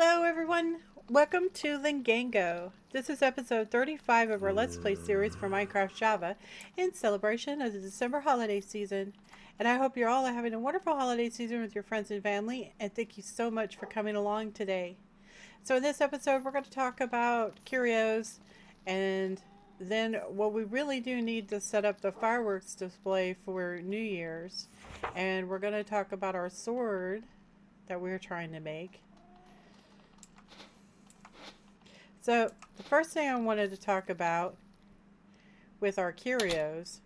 Hello everyone, welcome to Lingango. This is episode 35 of our Let's Play series for Minecraft Java in celebration of the December holiday season. And I hope you're all having a wonderful holiday season with your friends and family, and thank you so much for coming along today. So in this episode we're going to talk about Curios, and then what we really do need to set up the fireworks display for New Year's. And we're going to talk about our sword that we're trying to make. So the first thing I wanted to talk about with our Curios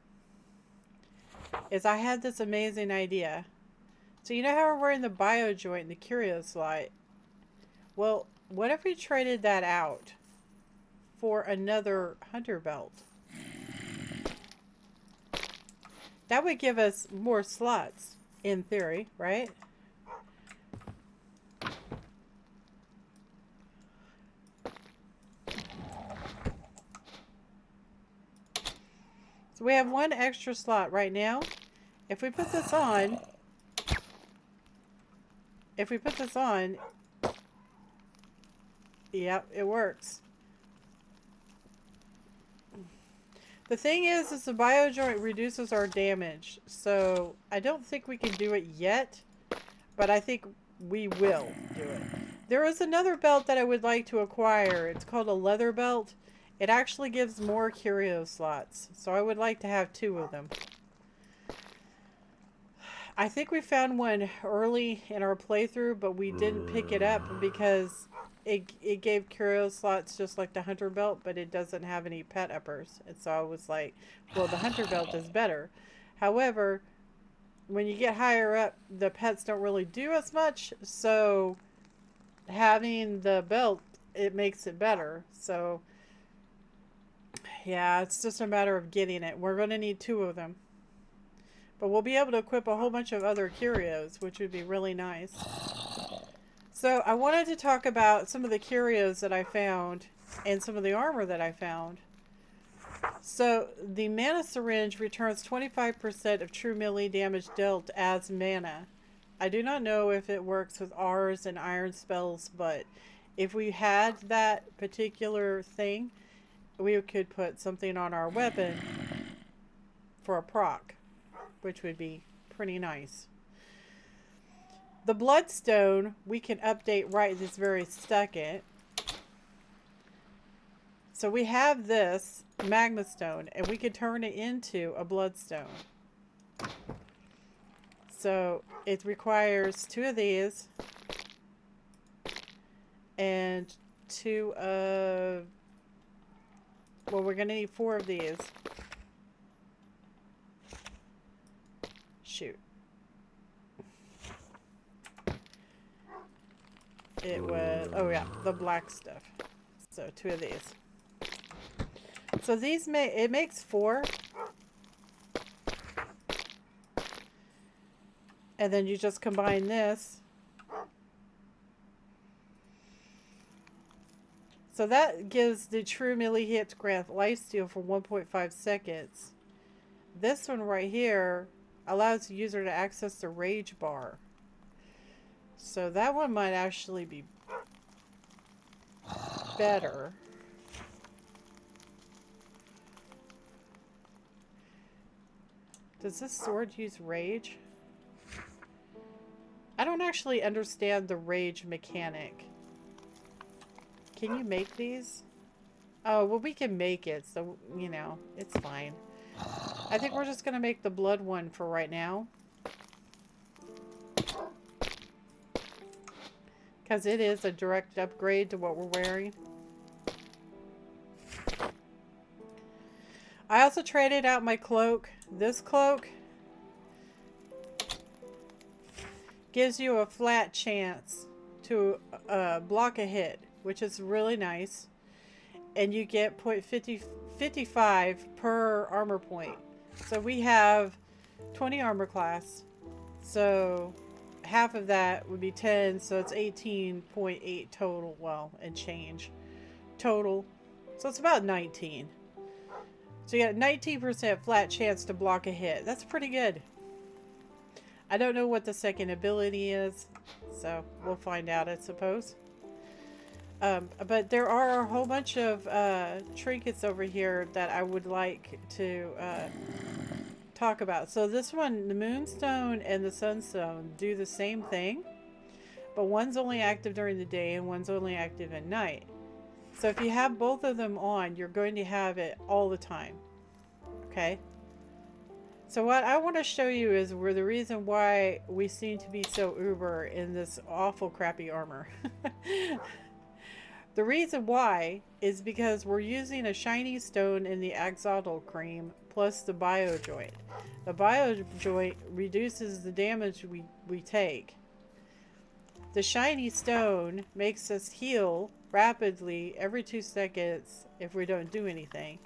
is I had this amazing idea. So you know how we're in the bio joint in the Curios slot? Well, what if we traded that out for another hunter belt? That would give us more slots in theory, right? So we have one extra slot right now. If we put this on, yep, it works. The thing is the bio joint reduces our damage, so I don't think we can do it yet, but I think we will do it. There is another belt that I would like to acquire. It's called a leather belt. It actually gives more curio slots, so I would like to have 2 of them. I think we found one early in our playthrough, but we didn't pick it up because it gave curio slots just like the hunter belt, but it doesn't have any pet uppers. And so I was like, well, the hunter belt is better. However, when you get higher up, the pets don't really do as much, so having the belt, it makes it better. So yeah, it's just a matter of getting it. We're going to need 2 of them. But we'll be able to equip a whole bunch of other curios, which would be really nice. So I wanted to talk about some of the curios that I found and some of the armor that I found. So the mana syringe returns 25% of true melee damage dealt as mana. I do not know if it works with R's and iron spells, but if we had that particular thing, we could put something on our weapon for a proc, which would be pretty nice. The bloodstone we can update right this very second. So we have this magma stone, and we could turn it into a bloodstone. So it requires 2 of these and 2 of, well, we're going to need 4 of these. Shoot. It was, oh yeah, the black stuff. So 2 of these. So these it makes 4. And then you just combine this. So that gives the true melee hit grant lifesteal for 1.5 seconds. This one right here allows the user to access the rage bar. So that one might actually be better. Does this sword use rage? I don't actually understand the rage mechanic. Can you make these? Oh, well, we can make it, so, you know, it's fine. I think we're just going to make the blood one for right now. Because it is a direct upgrade to what we're wearing. I also traded out my cloak. This cloak gives you a flat chance to block a hit, which is really nice. And you get 0.55 per armor point. So we have 20 armor class. So half of that would be 10, so it's 18.8 total, well, and change total. So it's about 19. So you got a 19% flat chance to block a hit. That's pretty good. I don't know what the second ability is, so we'll find out, I suppose. But there are a whole bunch of trinkets over here that I would like to talk about. So this one, the Moonstone and the Sunstone, do the same thing, but one's only active during the day and one's only active at night. So if you have both of them on, you're going to have it all the time. Okay? So what I want to show you is where the reason why we seem to be so uber in this awful crappy armor. The reason why is because we're using a shiny stone in the axolotl cream plus the bio joint. The bio joint reduces the damage we take. The shiny stone makes us heal rapidly every 2 seconds if we don't do anything.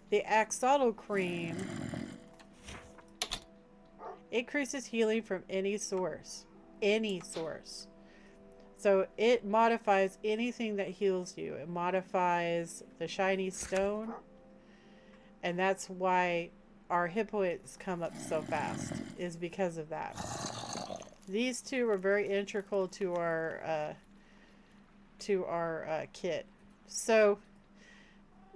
The axolotl cream increases healing from any source. Any source. So it modifies anything that heals you. It modifies the shiny stone. And that's why our hit points come up so fast, is because of that. These two are very integral to our kit. So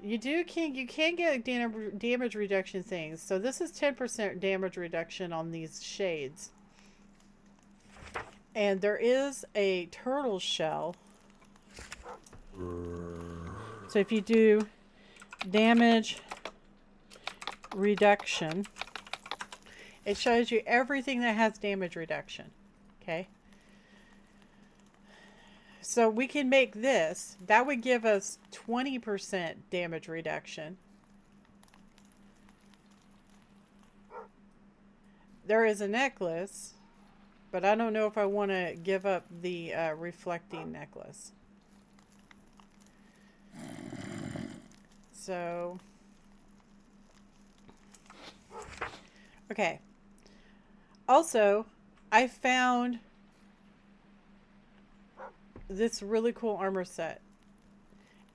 you can get damage reduction things. So this is 10% damage reduction on these shades. And there is a turtle shell. So if you do damage reduction, it shows you everything that has damage reduction. Okay. So we can make this. That would give us 20% damage reduction. There is a necklace. But I don't know if I want to give up the reflecting necklace. So, okay. Also, I found this really cool armor set.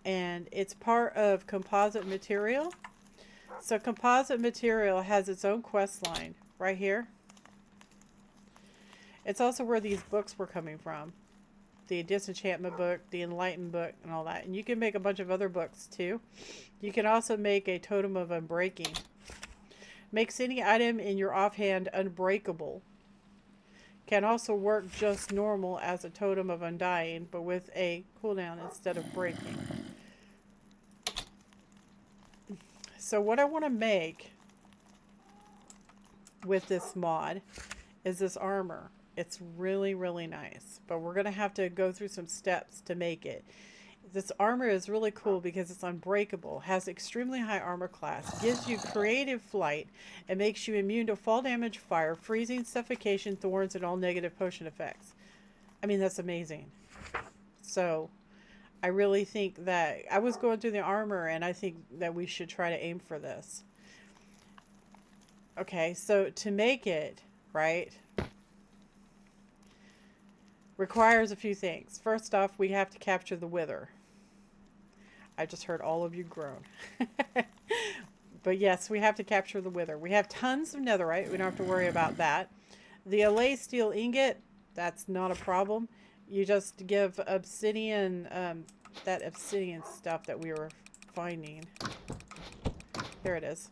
And it's part of composite material. So composite material has its own quest line right here. It's also where these books were coming from. The Disenchantment book, the Enlightened book, and all that. And you can make a bunch of other books too. You can also make a Totem of Unbreaking. Makes any item in your offhand unbreakable. Can also work just normal as a Totem of Undying, but with a cooldown instead of breaking. So what I want to make with this mod is this armor. It's really, really nice, but we're going to have to go through some steps to make it. This armor is really cool because it's unbreakable, has extremely high armor class, gives you creative flight, and makes you immune to fall damage, fire, freezing, suffocation, thorns, and all negative potion effects. I mean, that's amazing. So, I really think that, I was going through the armor, and I think that we should try to aim for this. Okay, so to make it, right, requires a few things. First off, we have to capture the wither. I just heard all of you groan. But yes, we have to capture the wither. We have tons of netherite. We don't have to worry about that. The allay steel ingot, that's not a problem. You just give obsidian, that obsidian stuff that we were finding. Here it is.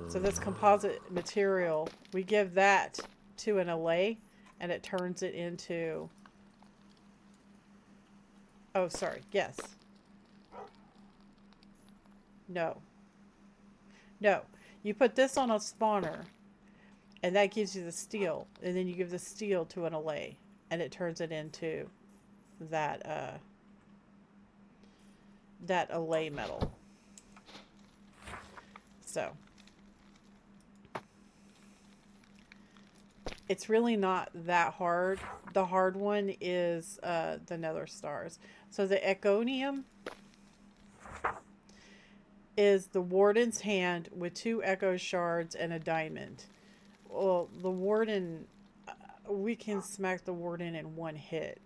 So this composite material, we give that to an allay. And it turns it into... Oh, sorry. Yes. No. No. You put this on a spawner. And that gives you the steel. And then you give the steel to an allay. And it turns it into that, that allay metal. So... It's really not that hard. The hard one is the nether stars. So the Econium is the warden's hand with 2 echo shards and a diamond. Well, the warden, we can smack the warden in 1 hit.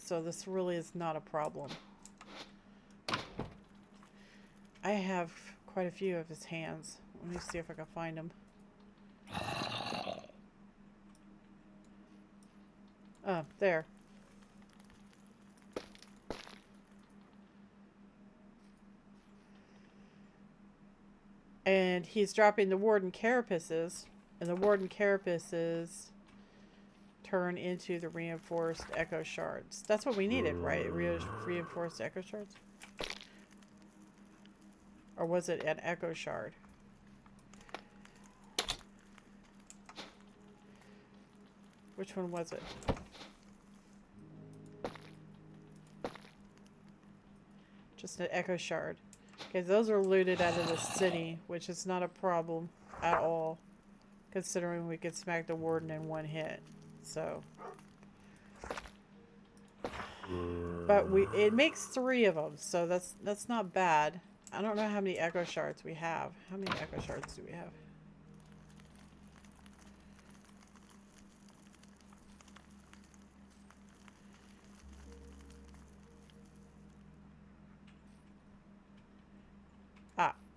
So this really is not a problem. I have quite a few of his hands. Let me see if I can find them. Oh, there. And he's dropping the warden carapaces, and the warden carapaces turn into the reinforced echo shards. That's what we needed, right? Reinforced echo shards? Or was it an echo shard? Which one was it? Just an echo shard. Okay, those are looted out of the city, which is not a problem at all, considering we could smack the warden in one hit. So, but it makes 3 of them, so that's not bad. I don't know how many echo shards we have. How many echo shards do we have?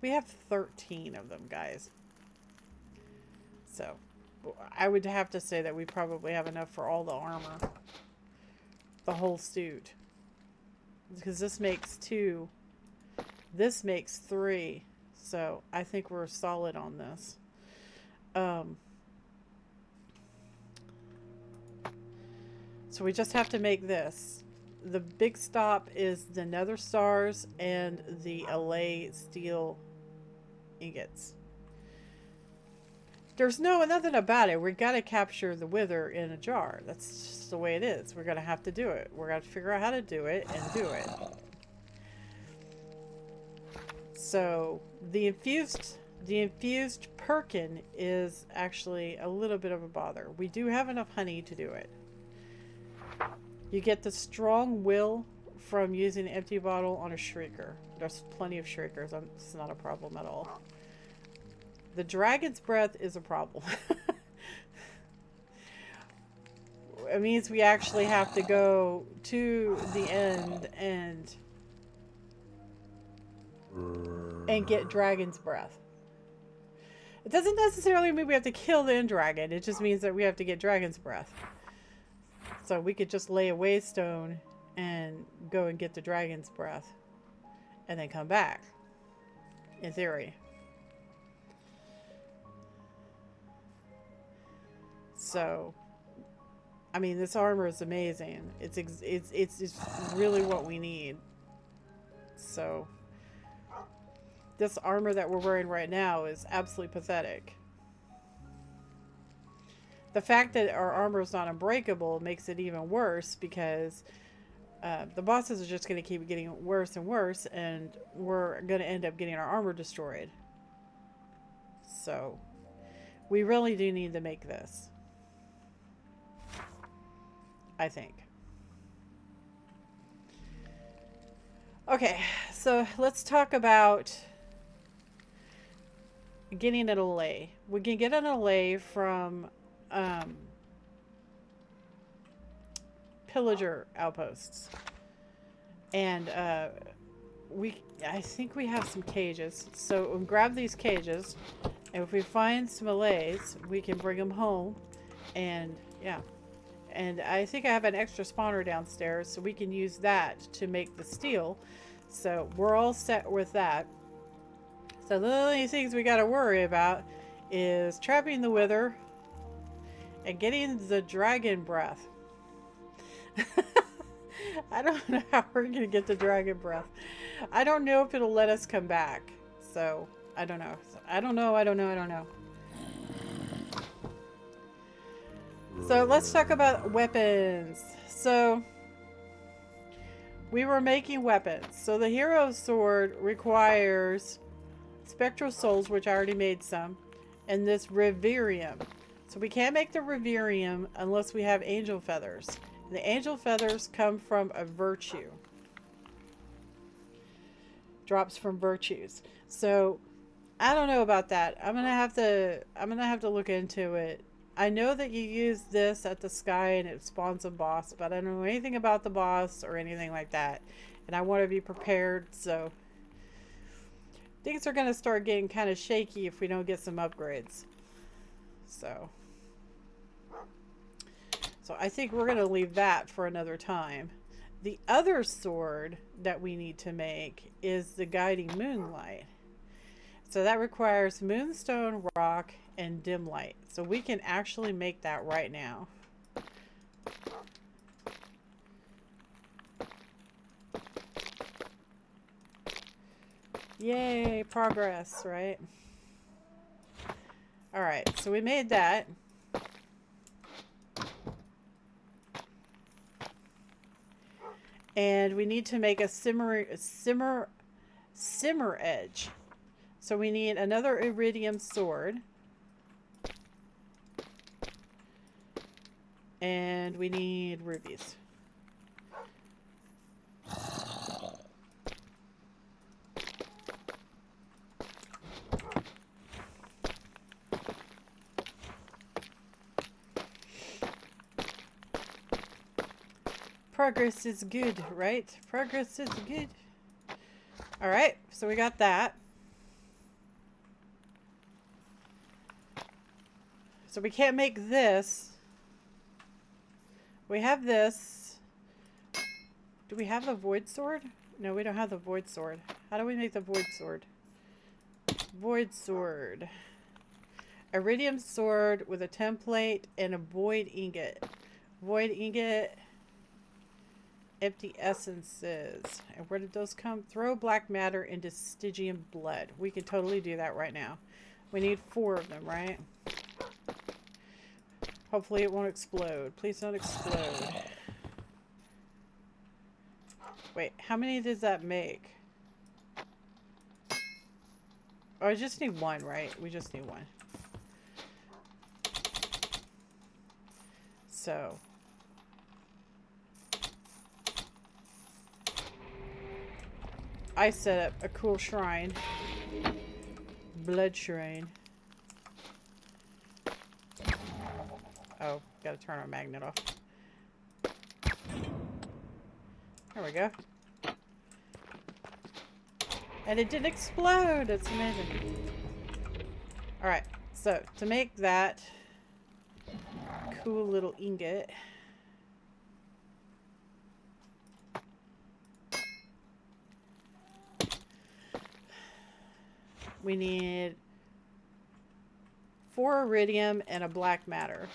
We have 13 of them, guys. So, I would have to say that we probably have enough for all the armor. The whole suit. Because this makes 2. This makes 3. So, I think we're solid on this. So, we just have to make this. The big stop is the nether stars and the allay steel ingots. There's nothing about it. We gotta capture the wither in a jar. That's just the way it is. We're gonna have to do it. We're gonna figure out how to do it and do it. So the infused perkin is actually a little bit of a bother. We do have enough honey to do it. You get the strong will from using an empty bottle on a shrieker. There's plenty of shriekers. It's not a problem at all. The dragon's breath is a problem. It means we actually have to go to the end and get dragon's breath. It doesn't necessarily mean we have to kill the end dragon. It just means that we have to get dragon's breath. So we could just lay a waystone and go and get the dragon's breath and then come back, in theory. So, I mean, this armor is amazing. It's really what we need. So, this armor that we're wearing right now is absolutely pathetic. The fact that our armor is not unbreakable makes it even worse, because the bosses are just going to keep getting worse and worse, and we're going to end up getting our armor destroyed. So, we really do need to make this, I think. Okay, so let's talk about getting an allay. We can get an allay from pillager outposts, and I think we have some cages, so we'll grab these cages, and if we find some allays, we can bring them home. And yeah, and I think I have an extra spawner downstairs, so we can use that to make the steel. So we're all set with that. So the only things we got to worry about is trapping the wither and getting the dragon breath. I don't know how we're going to get the dragon breath. I don't know if it'll let us come back. So, I don't know. I don't know. So, let's talk about weapons. So, we were making weapons. So, the hero sword requires spectral souls, which I already made some, and this reverium. So we can't make the reverium unless we have angel feathers. And the angel feathers come from a virtue. Drops from virtues. So I don't know about that. I'm gonna have to look into it. I know that you use this at the sky and it spawns a boss, but I don't know anything about the boss or anything like that. And I want to be prepared, so things are gonna start getting kind of shaky if we don't get some upgrades. So I think we're going to leave that for another time. The other sword that we need to make is the guiding moonlight. So that requires moonstone, rock, and dim light. So we can actually make that right now. Yay, progress, right? Alright, so we made that. And we need to make a simmer edge. So we need another iridium sword. And we need rubies. Progress is good, right? Progress is good. Alright, so we got that. So we can't make this. We have this. Do we have the void sword? No, we don't have the void sword. How do we make the void sword? Void sword. Iridium sword with a template and a void ingot. Void ingot. Empty essences. And where did those come? Throw black matter into Stygian blood. We can totally do that right now. We need 4 of them, right? Hopefully it won't explode. Please don't explode. Wait, how many does that make? Oh, I just need 1, right? We just need 1. So. I set up a cool shrine. Blood shrine. Oh, gotta turn our magnet off. There we go. And it didn't explode! It's amazing. Alright, so to make that cool little ingot, we need 4 iridium and a black matter.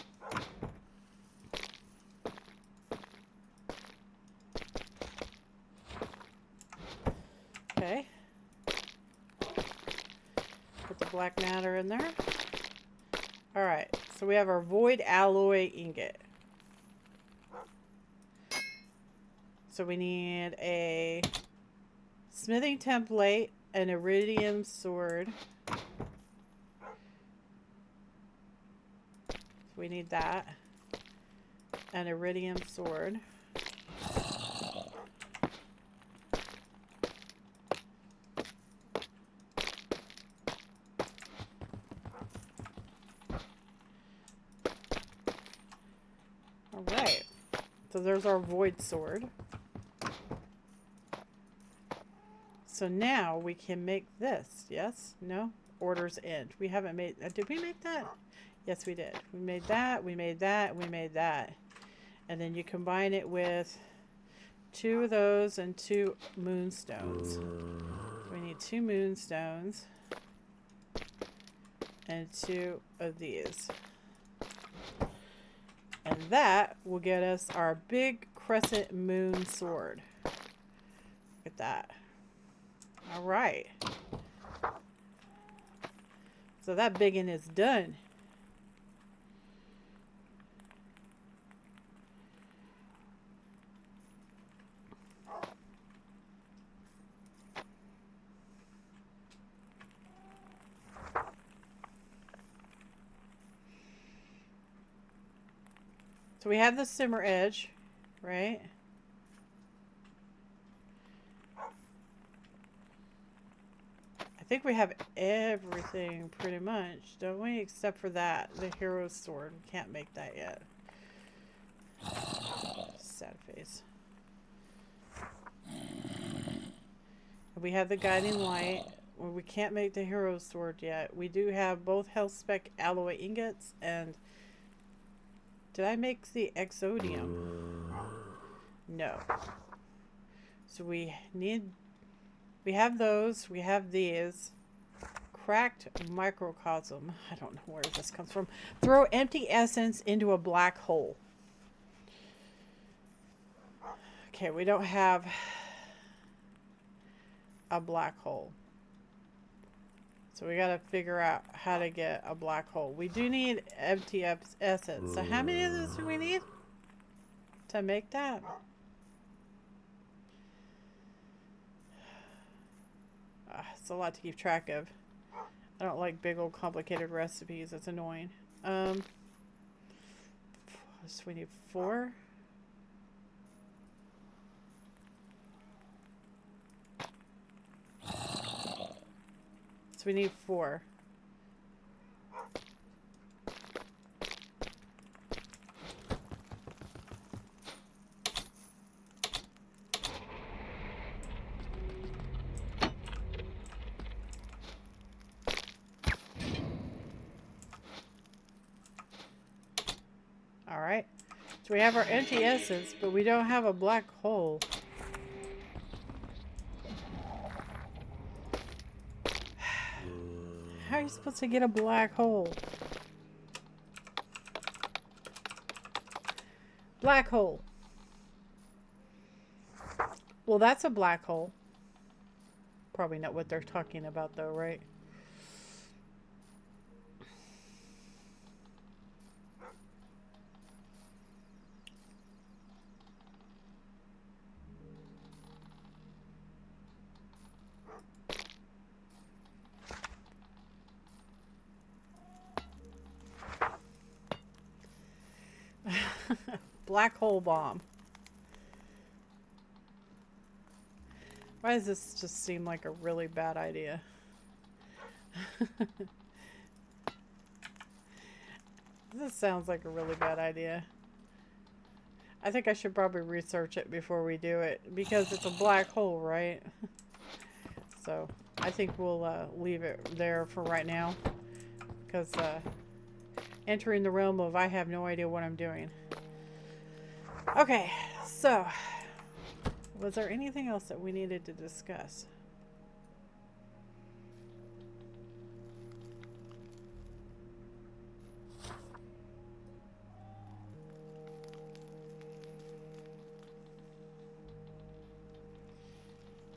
Okay. Put the black matter in there. Alright, so we have our void alloy ingot. So we need a smithing template, an iridium sword. So we need that. An iridium sword. Alright. So there's our void sword. So now we can make this. Yes? No? Orders end. We haven't made... did we make that? Yes, we did. We made that. We made that. We made that. And then you combine it with 2 of those and 2 moonstones. We need 2 moonstones. And 2 of these. And that will get us our big crescent moon sword. Look at that. Alright. So that biggin is done. So we have the simmer edge, right? I think we have everything pretty much, don't we? Except for that, the hero's sword. We can't make that yet. Sad face. We have the guiding light. Well, we can't make the hero's sword yet. We do have both health spec alloy ingots and... Did I make the exodium? No. So we need... We have those. We have these. cracked microcosm. I don't know where this comes from. Throw empty essence into a black hole. Okay, we don't have a black hole. So we got to figure out how to get a black hole. We do need empty essence. So how many of those do we need to make that? It's a lot to keep track of. I don't like big old complicated recipes. It's annoying. So we need 4. So we need 4. All right. So we have our empty essence, but we don't have a black hole. How are you supposed to get a black hole? Black hole. Well, that's a black hole. Probably not what they're talking about though, right? Black hole bomb. Why does this just seem like a really bad idea? This sounds like a really bad idea. I think I should probably research it before we do it, because it's a black hole, right? So I think we'll leave it there for right now, because entering the realm of I have no idea what I'm doing. Okay, so was there anything else that we needed to discuss?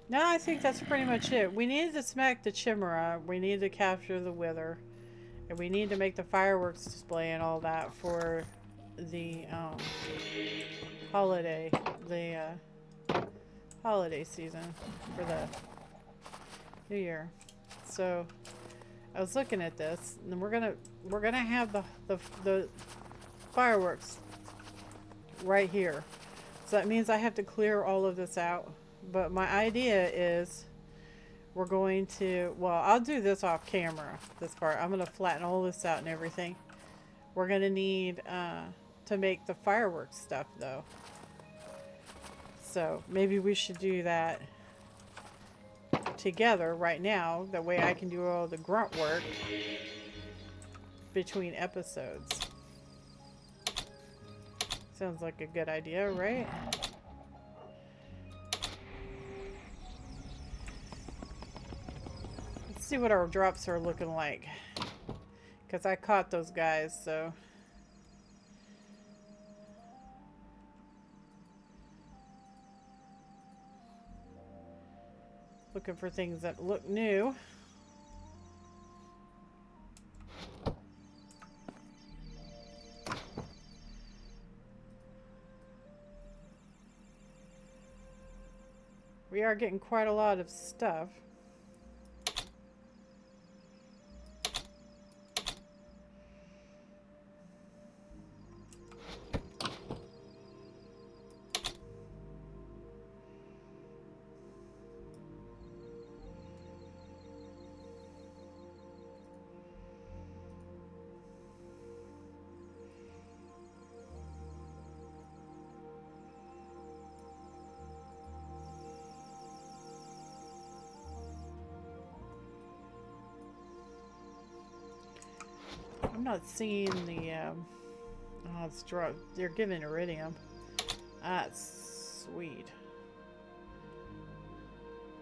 No, I think that's pretty much it. We needed to smack the chimera, we need to capture the wither, and we need to make the fireworks display and all that for the holiday season for the New Year. So I was looking at this, and we're gonna have the fireworks right here. So that means I have to clear all of this out. But my idea is we're going to, well, I'll do this off camera, this part. I'm going to flatten all this out and everything. We're going to need to make the fireworks stuff, though. So maybe we should do that together right now. That way I can do all the grunt work between episodes. Sounds like a good idea, right? See what our drops are looking like, because I caught those guys, so looking for things that look new. We are getting quite a lot of stuff. I'm not seeing the, oh, it's drug. They're giving iridium. That's sweet.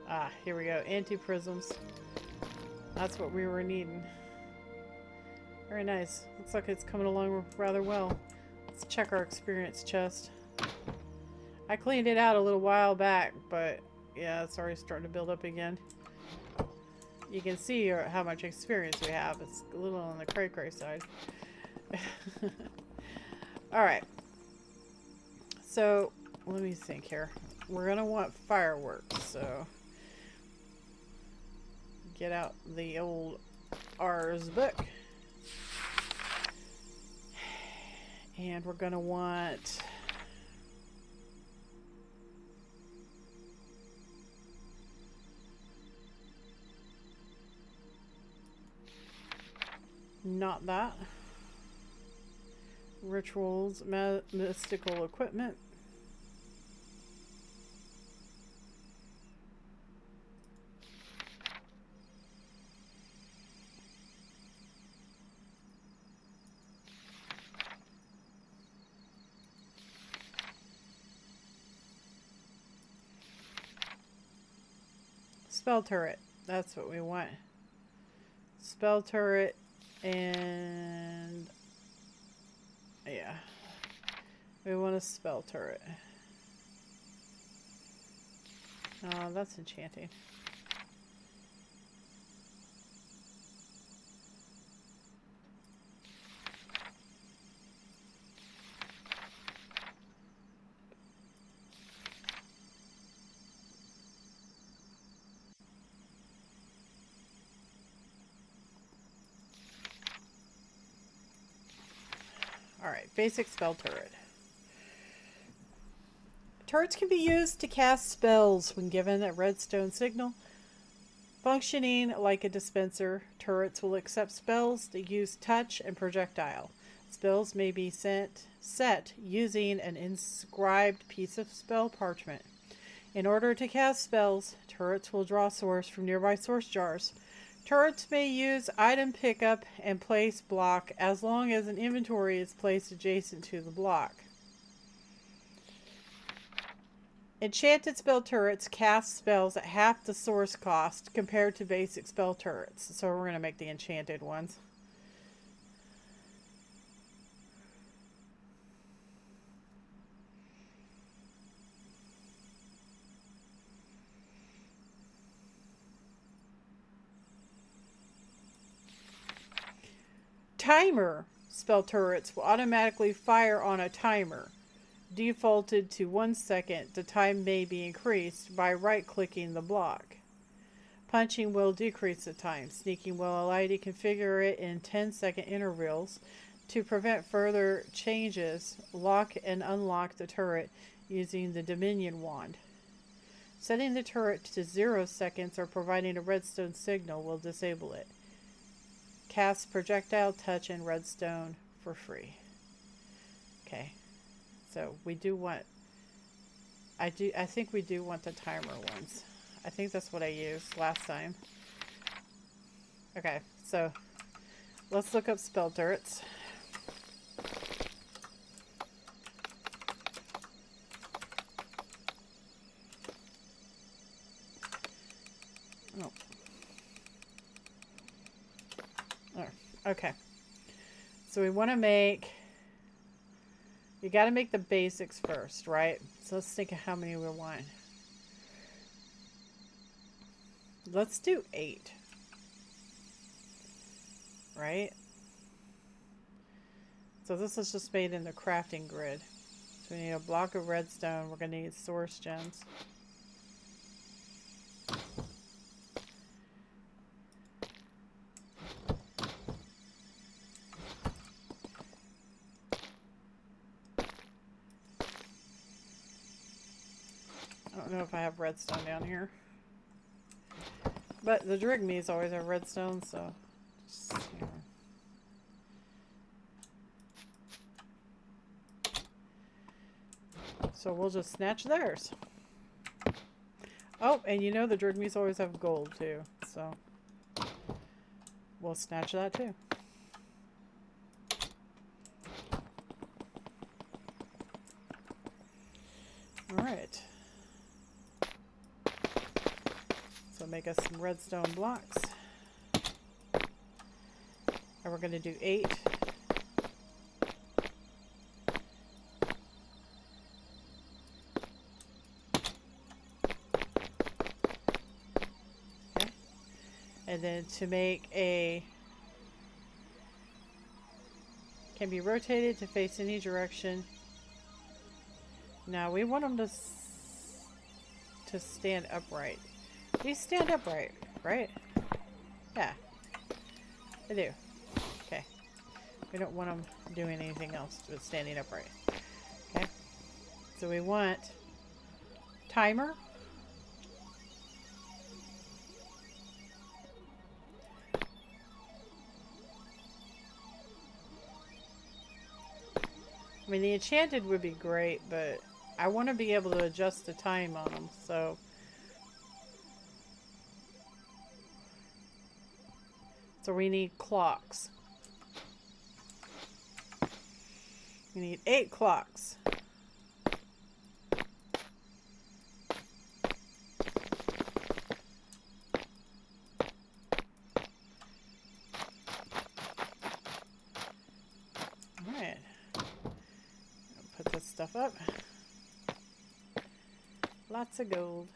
Ah, here we go. Anti-prisms. That's what we were needing. Very nice. Looks like it's coming along rather well. Let's check our experience chest. I cleaned it out a little while back, but yeah, it's already starting to build up again. You can see how much experience we have. It's a little on the cray-cray side. Alright. So, let me think here. We're going to want fireworks, so get out the old R's book. And we're going to want not that. Rituals, mystical equipment. Spell turret. That's what we want. Spell turret and yeah. We want a spell turret. Oh, that's enchanting. Alright, basic spell turret. Turrets can be used to cast spells when given a redstone signal. Functioning like a dispenser, turrets will accept spells that use touch and projectile. Spells may be set using an inscribed piece of spell parchment. In order to cast spells, turrets will draw source from nearby source jars. Turrets may use item pickup and place block as long as an inventory is placed adjacent to the block. Enchanted spell turrets cast spells at half the source cost compared to basic spell turrets. So we're going to make the enchanted ones. Timer spell turrets will automatically fire on a timer. Defaulted to 1 second, the time may be increased by right-clicking the block. Punching will decrease the time. Sneaking will allow you to configure it in 10-second intervals. To prevent further changes, lock and unlock the turret using the Dominion wand. Setting the turret to 0 seconds or providing a redstone signal will disable it. Cast projectile, touch, and redstone for free. Okay. So we do want, I think we do want the timer ones. I think that's what I used last time. Okay, so let's look up spell turrets. Oh. Okay. So we want to make, you got to make the basics first, right? So let's think of how many we want. Let's do 8. Right? So this is just made in the crafting grid. So we need a block of redstone. We're going to need source gems. I don't know if I have redstone down here. But the Drigmees always have redstone, so just, you know. So we'll just snatch theirs. Oh, and you know the Drigmees always have gold too, so we'll snatch that too. Alright. So make us some redstone blocks. And we're going to do 8. Okay. And then to make a... Can be rotated to face any direction. Now we want them to stand upright. These stand upright, right? Yeah, they do. Okay. We don't want them doing anything else but standing upright. Okay. So we want timer. I mean, the enchanted would be great, but I want to be able to adjust the time on them, so... So we need clocks. We need 8 clocks. Alright. Put this stuff up. Lots of gold.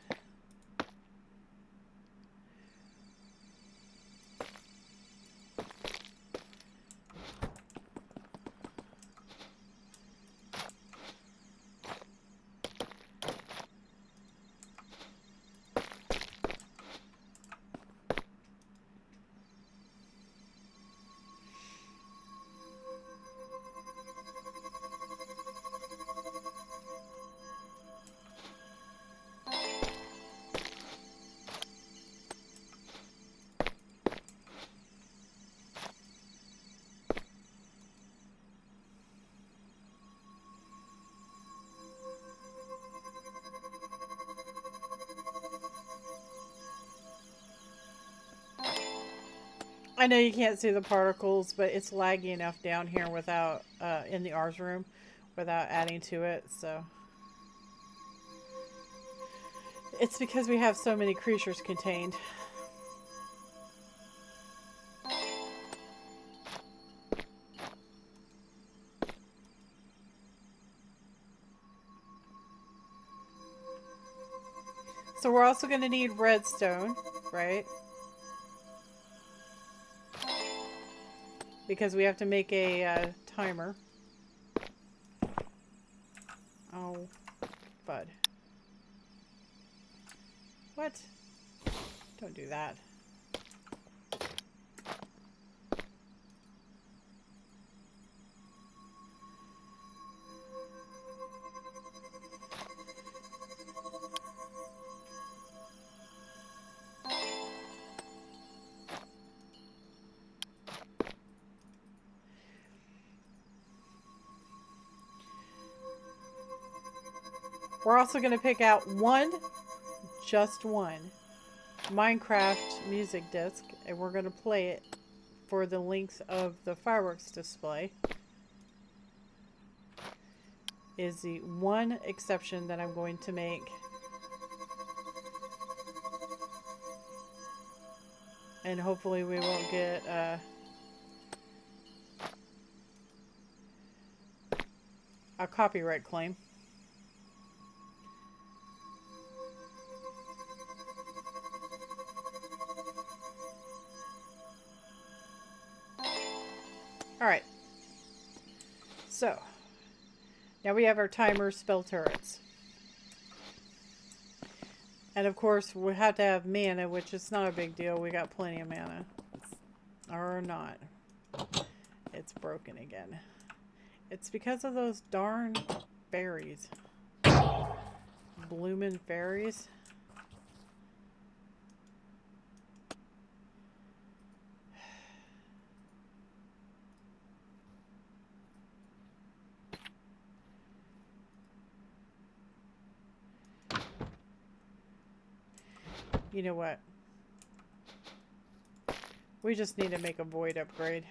I know you can't see the particles, but it's laggy enough down here without, in the R's room, without adding to it, so. It's because we have so many creatures contained. So we're also going to need redstone, right? Because we have to make a timer. Oh, bud. What? Don't do that. We're also going to pick out just one Minecraft music disc, and we're going to play it for the length of the fireworks display. Is the one exception that I'm going to make. And hopefully we won't get a copyright claim. Alright, so now we have our timer spell turrets. And of course we have to have mana, which is not a big deal. We got plenty of mana. Or not. It's broken again. It's because of those darn berries. Bloomin' fairies. You know what? We just need to make a void upgrade.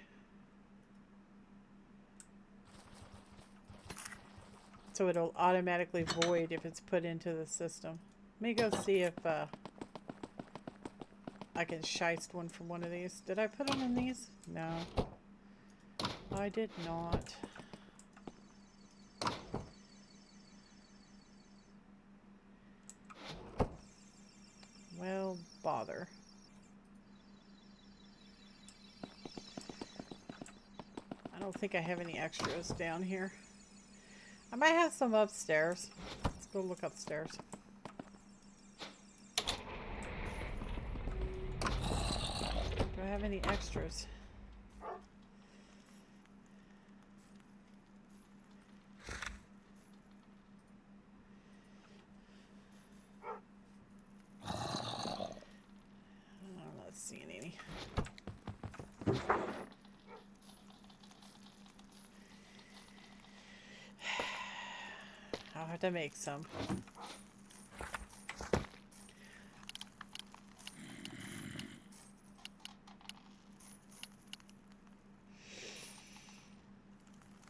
So it'll automatically void if it's put into the system. Let me go see if I can shiest one from one of these. Did I put them in these? No. I did not. Well, bother. I don't think I have any extras down here. I might have some upstairs. Let's go look upstairs. Do I have any extras? I'm not seeing any. I'll have to make some.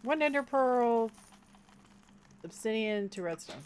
One ender pearl, obsidian to redstone.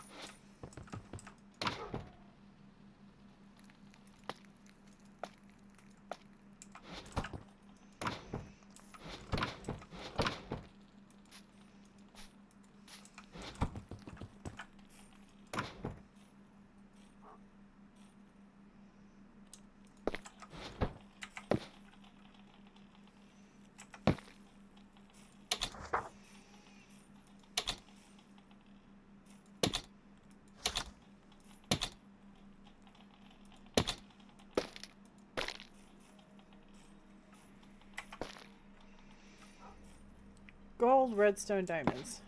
Gold, redstone, diamonds.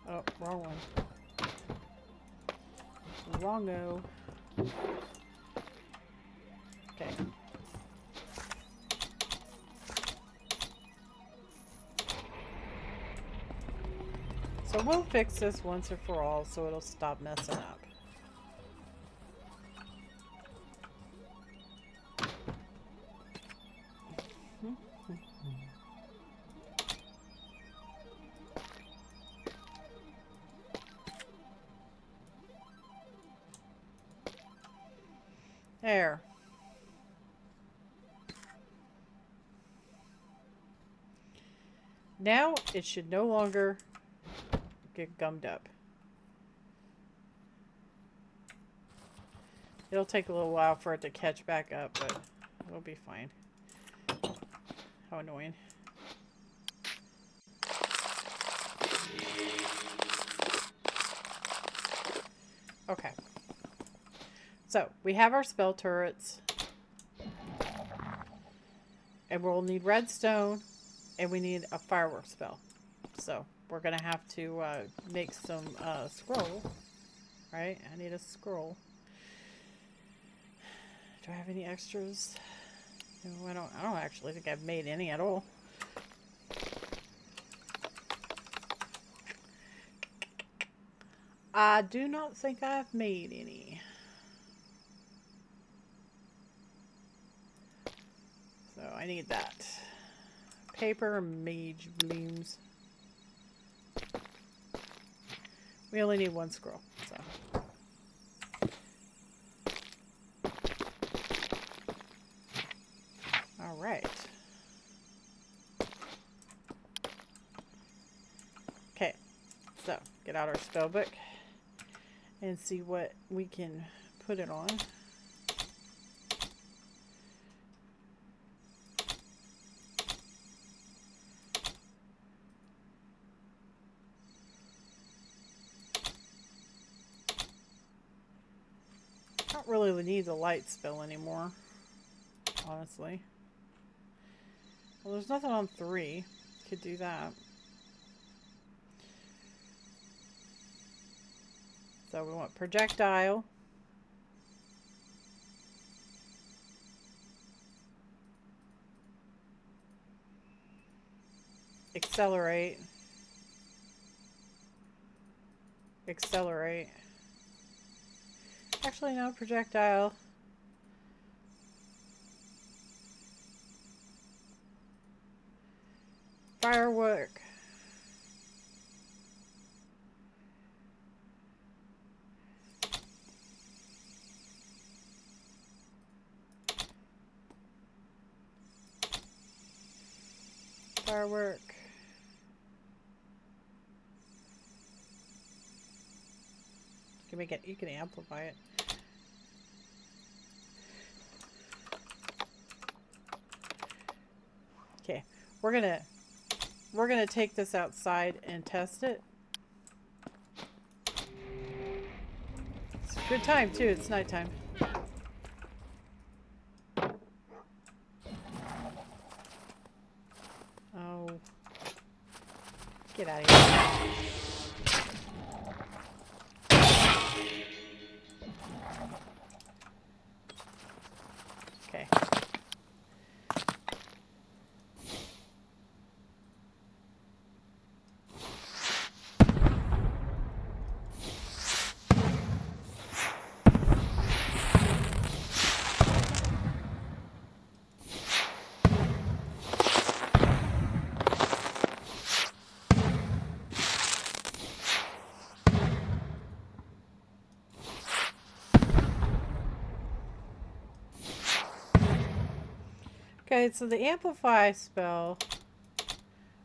Oh, wrong one. Wrongo. Okay. So we'll fix this once and for all so it'll stop messing up. There. Now it should no longer get gummed up. It'll take a little while for it to catch back up, but it'll be fine. How annoying. Okay. So, we have our spell turrets. And we'll need redstone. And we need a fireworks spell. So, we're going to have to make some scroll. Right? I need a scroll. Do I have any extras? No, I don't actually think I've made any at all. I do not think I've made any. So I need that. Paper mage blooms. We only need one scroll, so. All right. Okay, so get out our spell book and see what we can put it on. Don't really need the light spell anymore, honestly. Well, there's nothing on 3. Could do that. So we want projectile. Accelerate. accelerate. Actually, no, projectile. Firework. Firework. You can make it, you can amplify it. Okay, we're gonna take this outside and test it. It's a good time too, it's nighttime. Oh. Get out of here. Okay. Okay, so the amplify spell,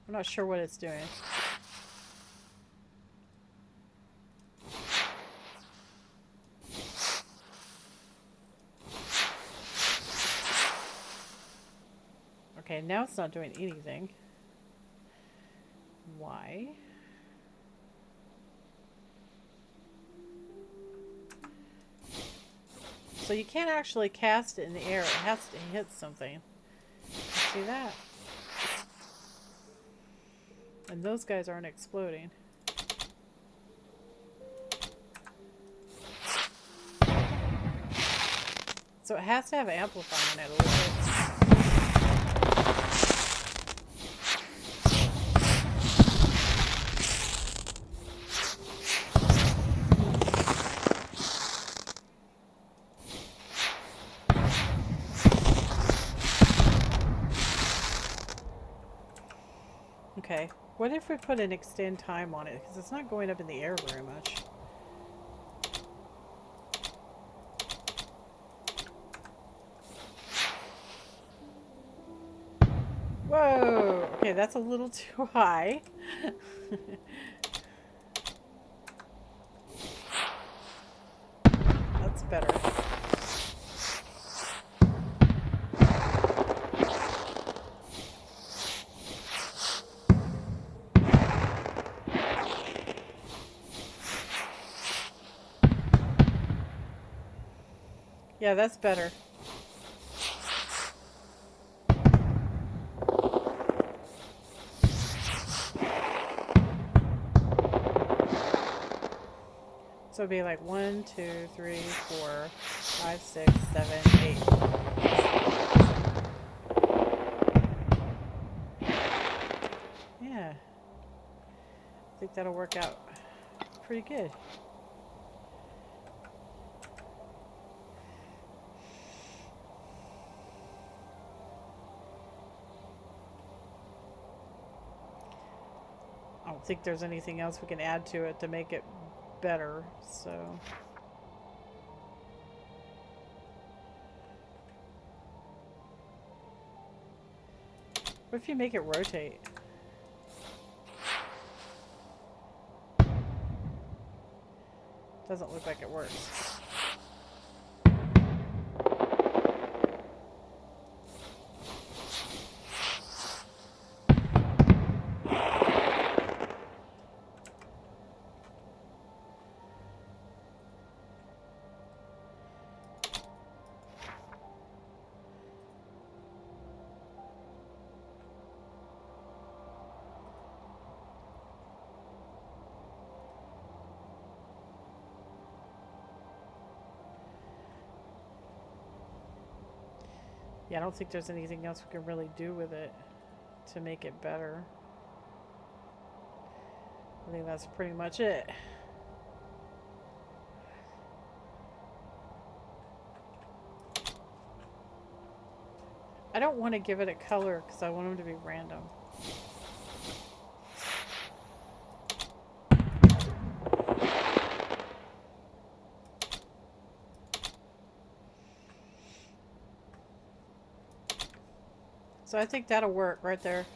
I'm not sure what it's doing. Okay, now it's not doing anything. Why? So you can't actually cast it in the air. It has to hit something. See that? And those guys aren't exploding. So it has to have amplifying it a little bit. Okay, what if we put an extend time on it? Because it's not going up in the air very much. Whoa! Okay, that's a little too high. That's better. Yeah, that's better. So it'd be like 1, 2, 3, 4, 5, 6, 7, 8. Yeah. I think that'll work out pretty good. I don't think there's anything else we can add to it to make it better, so... What if you make it rotate? Doesn't look like it works. Yeah, I don't think there's anything else we can really do with it to make it better. I think that's pretty much it. I don't want to give it a color because I want them to be random. So I think that'll work right there.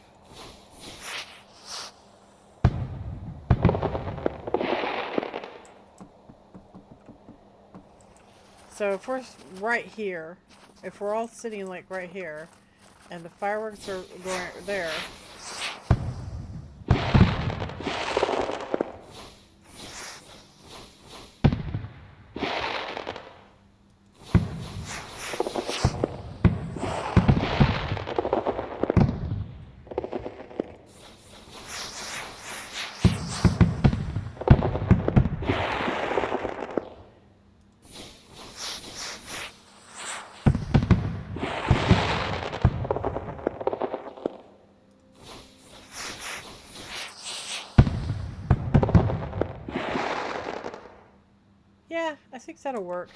So if we're right here, if we're all sitting like right here, and the fireworks are going there, yeah, I think that'll work.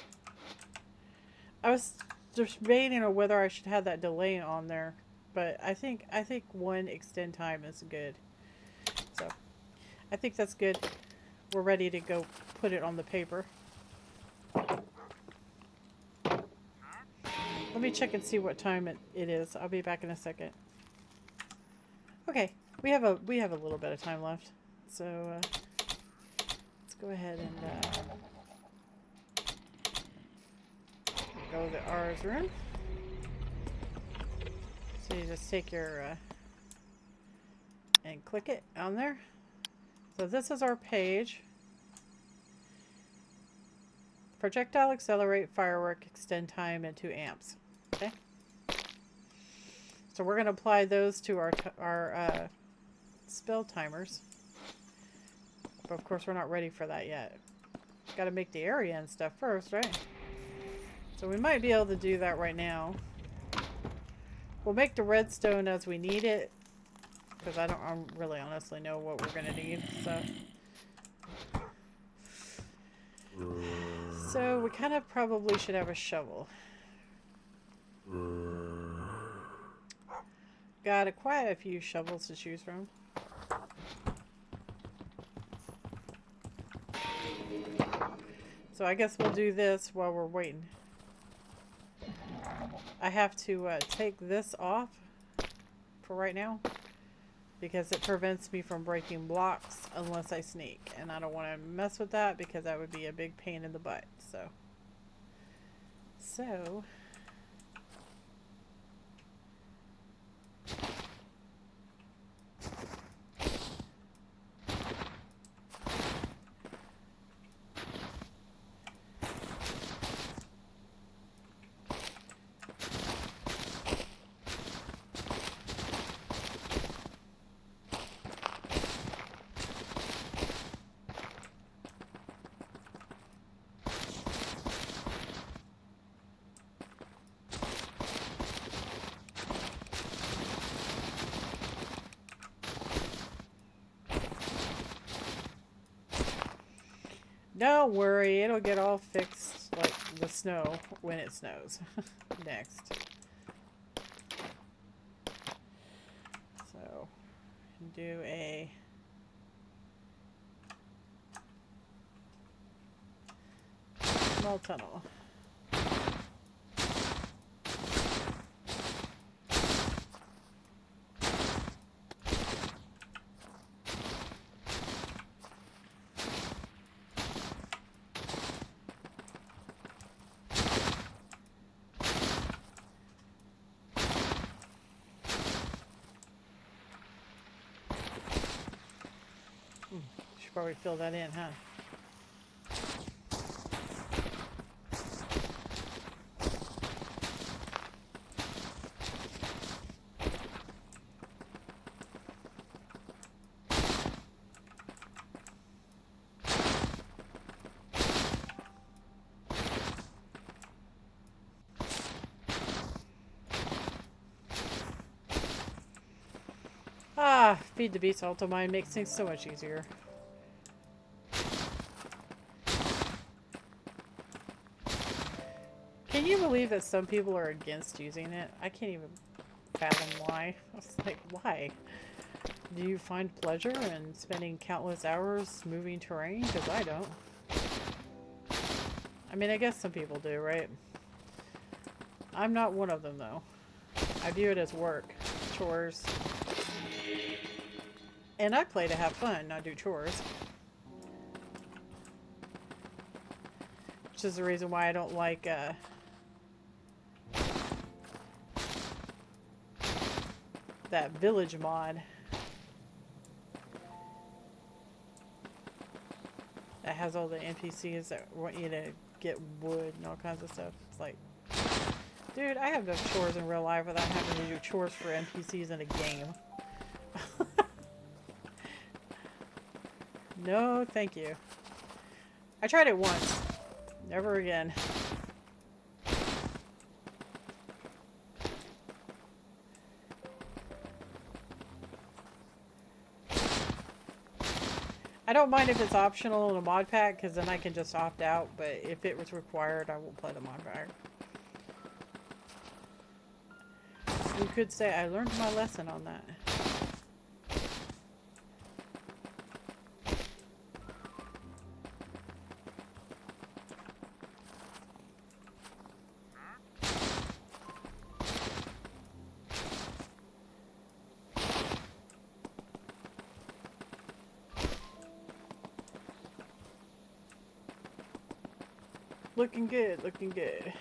I was debating on whether I should have that delay on there, but I think one extend time is good. So I think that's good. We're ready to go put it on the paper. Let me check and see what time it is. I'll be back in a second. Okay, we have a little bit of time left, so let's go ahead and go to the R's room. So you just take your and click it on there. So this is our page. Projectile accelerate firework extend time into amps. Okay. So we're going to apply those to our spell timers. But of course we're not ready for that yet. Got to make the area and stuff first, right? So we might be able to do that right now. We'll make the redstone as we need it, because I really honestly know what we're going to need. So we kind of probably should have a shovel. Got quite a few shovels to choose from. So I guess we'll do this while we're waiting. I have to take this off for right now because it prevents me from breaking blocks unless I sneak, and I don't want to mess with that because that would be a big pain in the butt. So don't worry, it'll get all fixed like the snow when it snows. Next. So, do a small tunnel. Should probably fill that in, huh? Ah, feed the beast auto mine makes things so much easier. Can you believe that some people are against using it? I can't even fathom why. I was like, why? Do you find pleasure in spending countless hours moving terrain? Because I don't. I mean, I guess some people do, right? I'm not one of them, though. I view it as work, chores. And I play to have fun, not do chores. Which is the reason why I don't like, that village mod. That has all the NPCs that want you to get wood and all kinds of stuff. It's like, dude, I have enough chores in real life without having to do chores for NPCs in a game. No, thank you. I tried it once. Never again. I don't mind if it's optional in a mod pack, because then I can just opt out, but if it was required, I won't play the mod pack. You could say I learned my lesson on that. Looking good, looking good.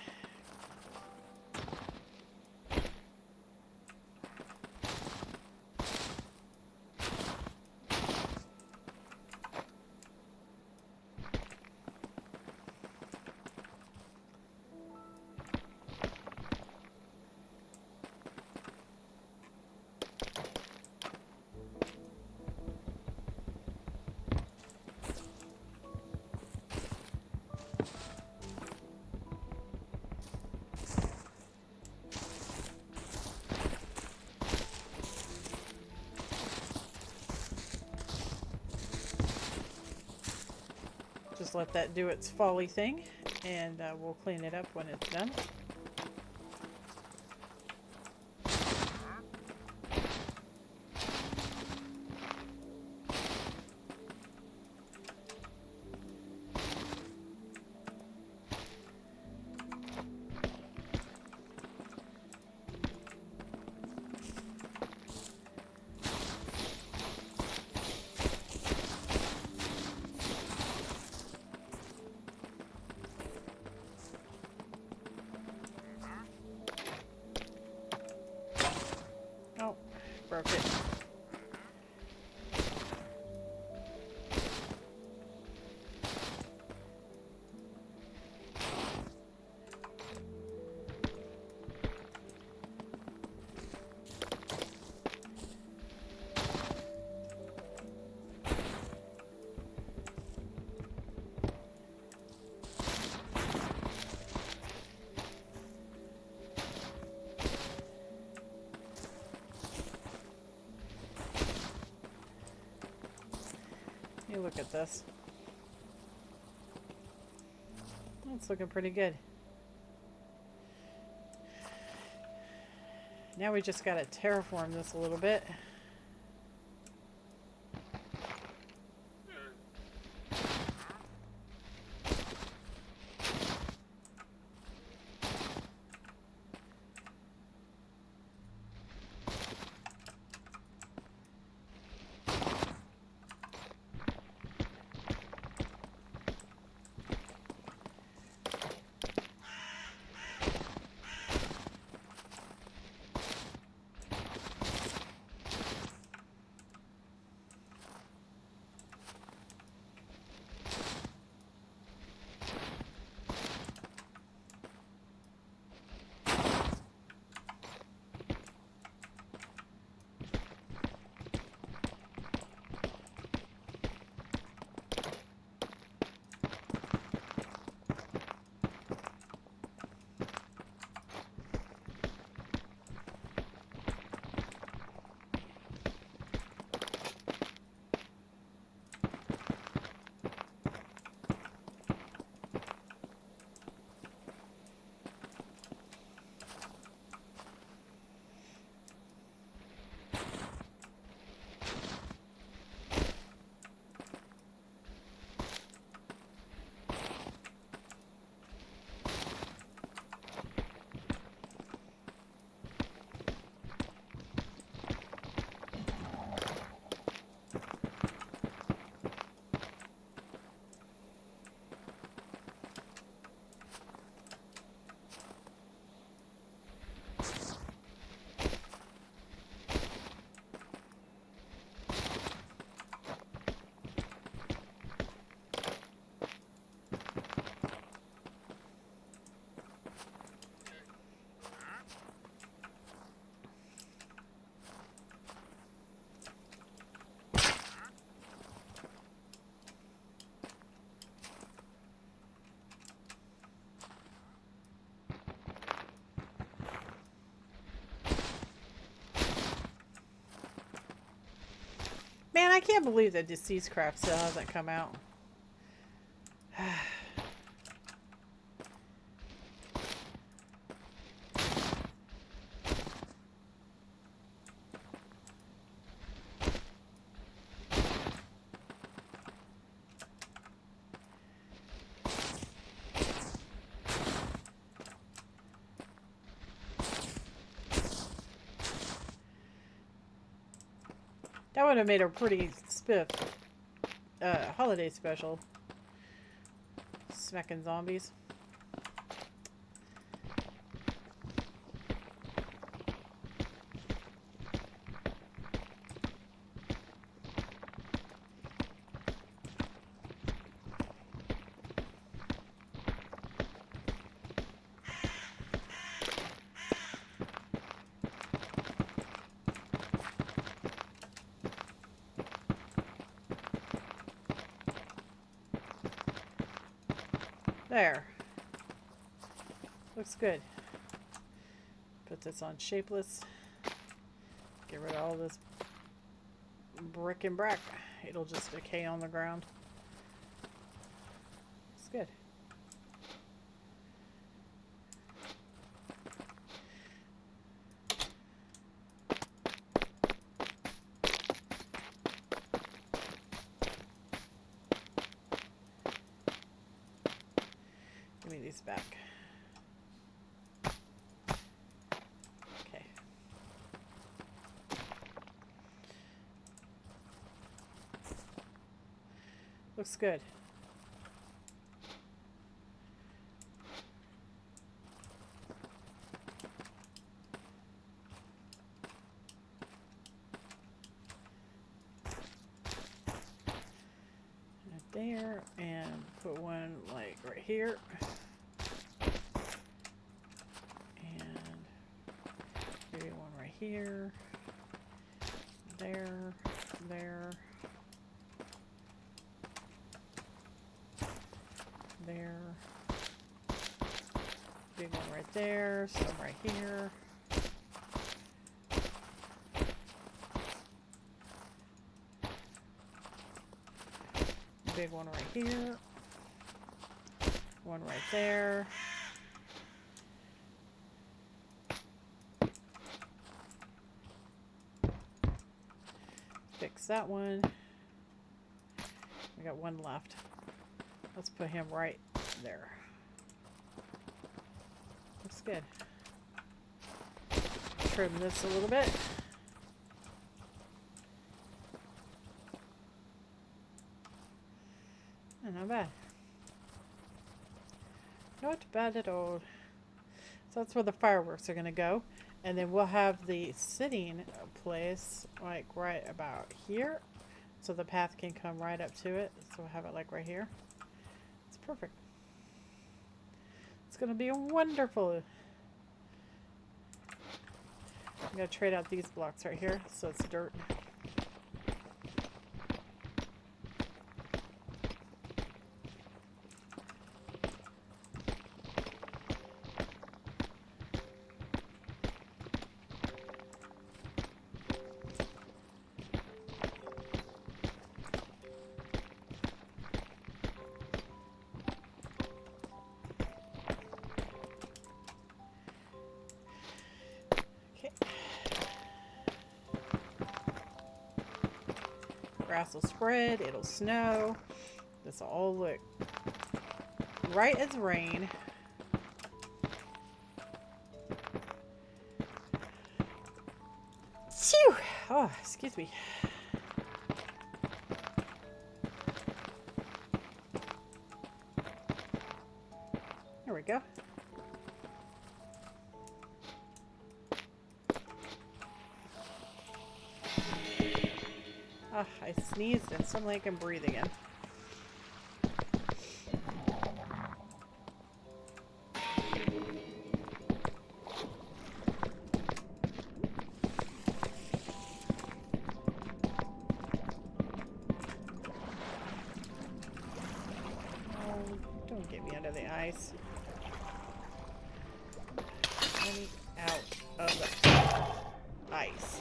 Just let that do its folly thing, and we'll clean it up when it's done. Oh, broke it. You look at this. It's looking pretty good. Now we just gotta terraform this a little bit. Man, I can't believe that Deceased Craft still hasn't come out. That would have made a pretty spiff holiday special. Smacking zombies. There. Looks good. Put this on shapeless. Get rid of all this brick and brack. It'll just decay on the ground. Looks good. Give me these back. Okay. Looks good. Right there, and put one like right here. Maybe one right here, there, there, there, big one right there, some right here, big one right here, one right there. Fix that one. We got one left. Let's put him right there. Looks good. Trim this a little bit. Not bad. Not bad at all. So that's where the fireworks are going to go. And then we'll have the sitting place like right about here. So the path can come right up to it. So we'll have it like right here. It's perfect. It's going to be wonderful. I'm going to trade out these blocks right here. So it's dirt. Grass will spread, it'll snow. This will all look right as rain. Phew! Oh, excuse me. There we go. Ah, I sneezed and suddenly I can breathe again. Oh, don't get me under the ice. Let me out of the ice.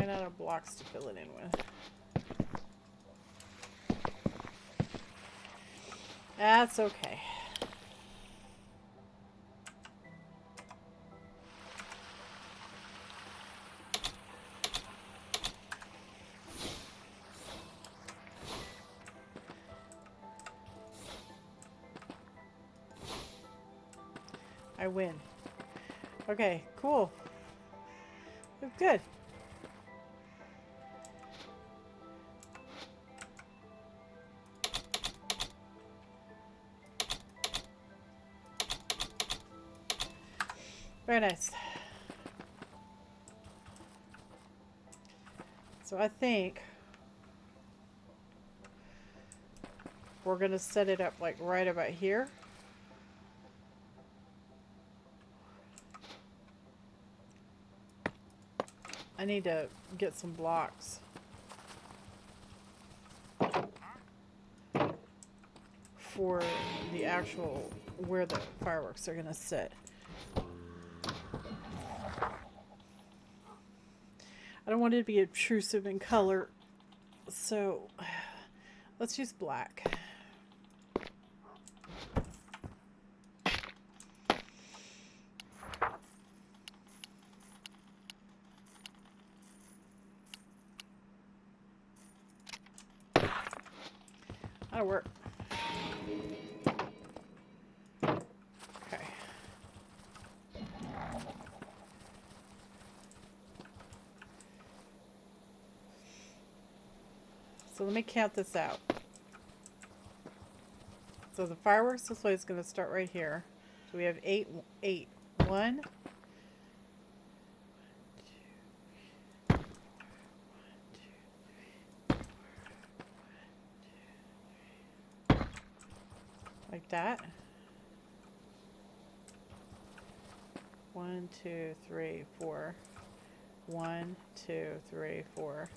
ran out of blocks to fill it in with. That's okay. I win. Okay, cool. Good. Very nice. So I think we're gonna set it up like right about here. I need to get some blocks for the actual where the fireworks are gonna sit. I don't want it to be obtrusive in color, so let's use black. That'll work. Okay. So let me count this out. So the fireworks display is going to start right here. So we have 8. 1, like that. 1, 2, 3, 4. 1, 2, 3, 4.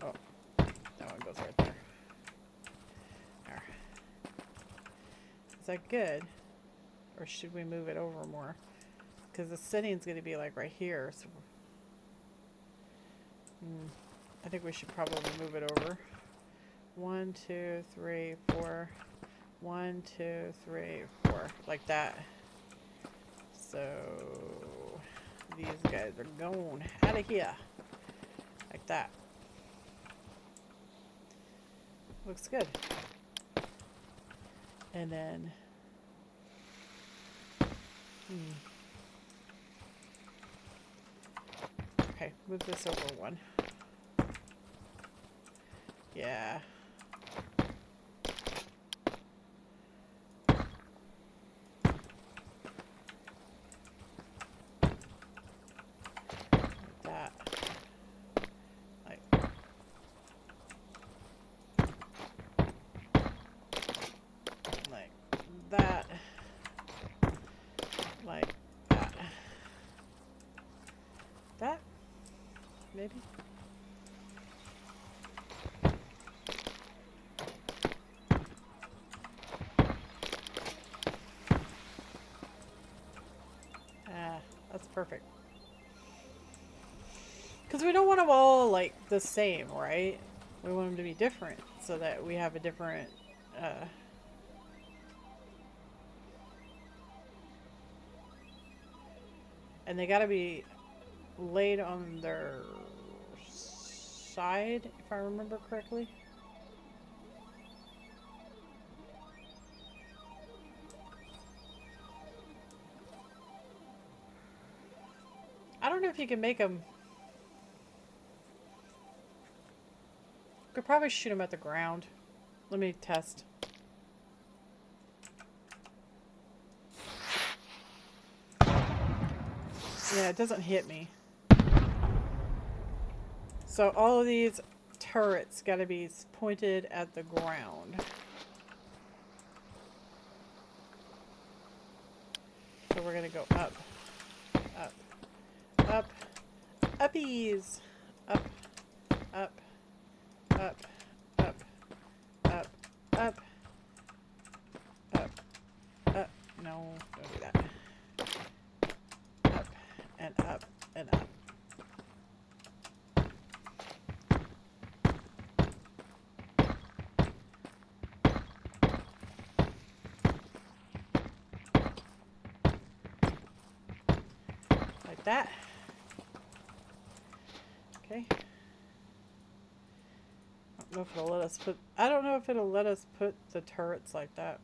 Oh, that one goes right there. There. Is that good? Or should we move it over more? Because the setting's going to be like right here. So I think we should probably move it over. 1, 2, 3, 4. 1, 2, 3, 4. Like that. So these guys are going out of here. Like that. Looks good. And then okay, move this over one. Yeah. Maybe. That's perfect. Because we don't want them all like the same, right? We want them to be different so that we have a different and they gotta be laid on their side, if I remember correctly. I don't know if you can make them. Could probably shoot them at the ground. Let me test. Yeah, it doesn't hit me. So all of these turrets got to be pointed at the ground. So we're going to go up, up, up, uppies, up, up, up, up, up, up, up, up. No, don't do that. Up and up and up. that. Okay. I don't know if it'll let us put, I don't know if it'll let us put the turrets like that.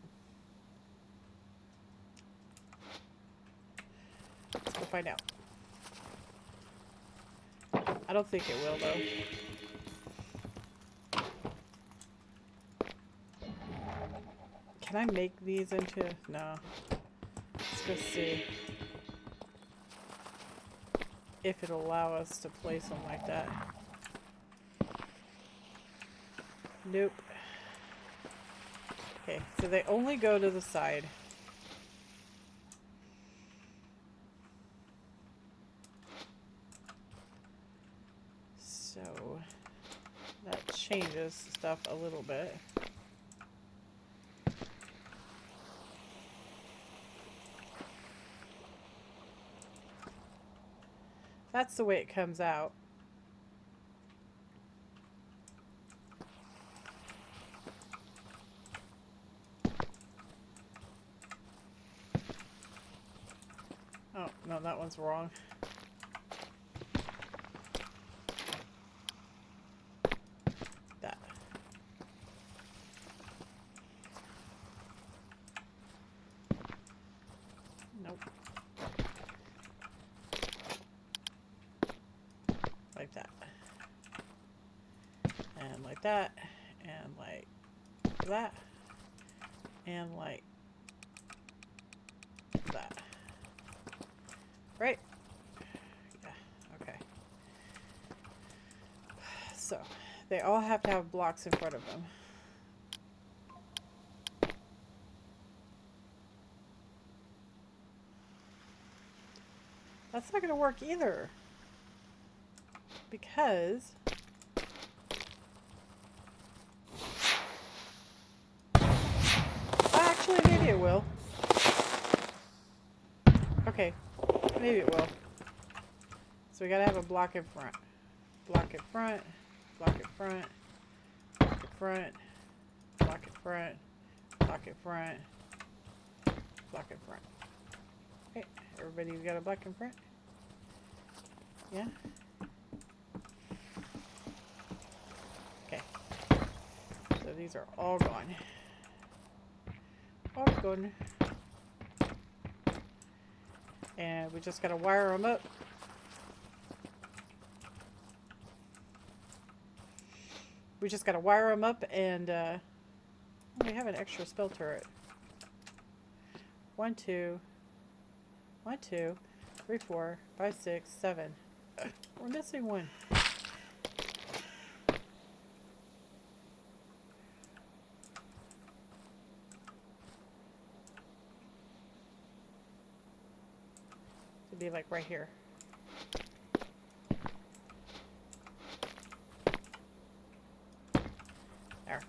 Let's go find out. I don't think it will though. Can I make these into, no. Let's go see if it'll allow us to place them like that. Nope. Okay, so they only go to the side. So that changes stuff a little bit. That's the way it comes out. Oh, no, that one's wrong. That. Nope. Like that. And like that. And like that. And like that. Right? Yeah, okay. So, they all have to have blocks in front of them. That's not going to work either. Because actually, maybe it will. Okay, maybe it will. So we gotta have a block in front. Block in front, block in front, block in front, block in front, block in front, block in front. Okay, everybody got a block in front? Yeah? Okay. So these are all gone. All gone. And we just gotta wire them up. We just gotta wire them up and we have an extra spell turret. 1, 2, 1, 2, 3, 4, 5, 6, 7. We're missing one. It'd be like right here. There.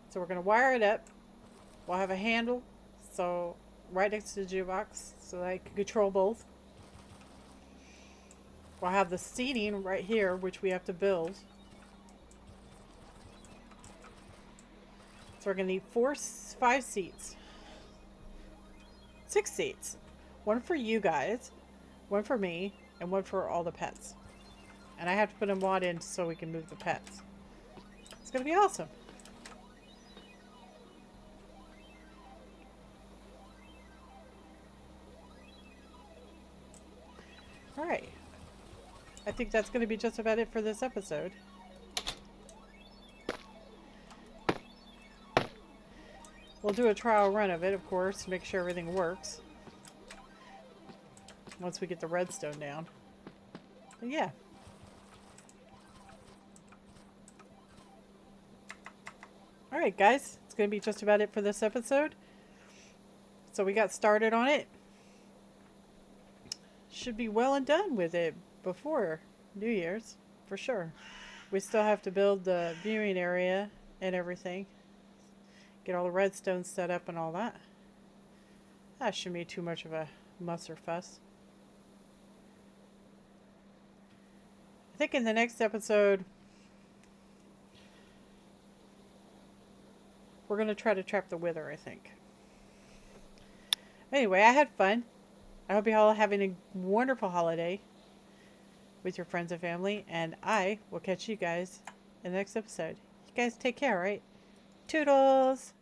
So we're going to wire it up. We'll have a handle, so right next to the jukebox, so that I can control both. We'll have the seating right here, which we have to build. So we're going to need 5 seats. 6 seats. 1 for you guys, 1 for me, and 1 for all the pets. And I have to put a mod in so we can move the pets. It's going to be awesome. Alright. I think that's going to be just about it for this episode. We'll do a trial run of it, of course, to make sure everything works. Once we get the redstone down. But yeah. Alright guys, it's going to be just about it for this episode. So we got started on it. Should be well and done with it before New Year's, for sure. We still have to build the viewing area and everything. Get all the redstone set up and all that. That shouldn't be too much of a muss or fuss. I think in the next episode, we're going to try to trap the wither, I think. Anyway, I had fun. I hope you're all having a wonderful holiday with your friends and family. And I will catch you guys in the next episode. You guys take care, right? Toodles!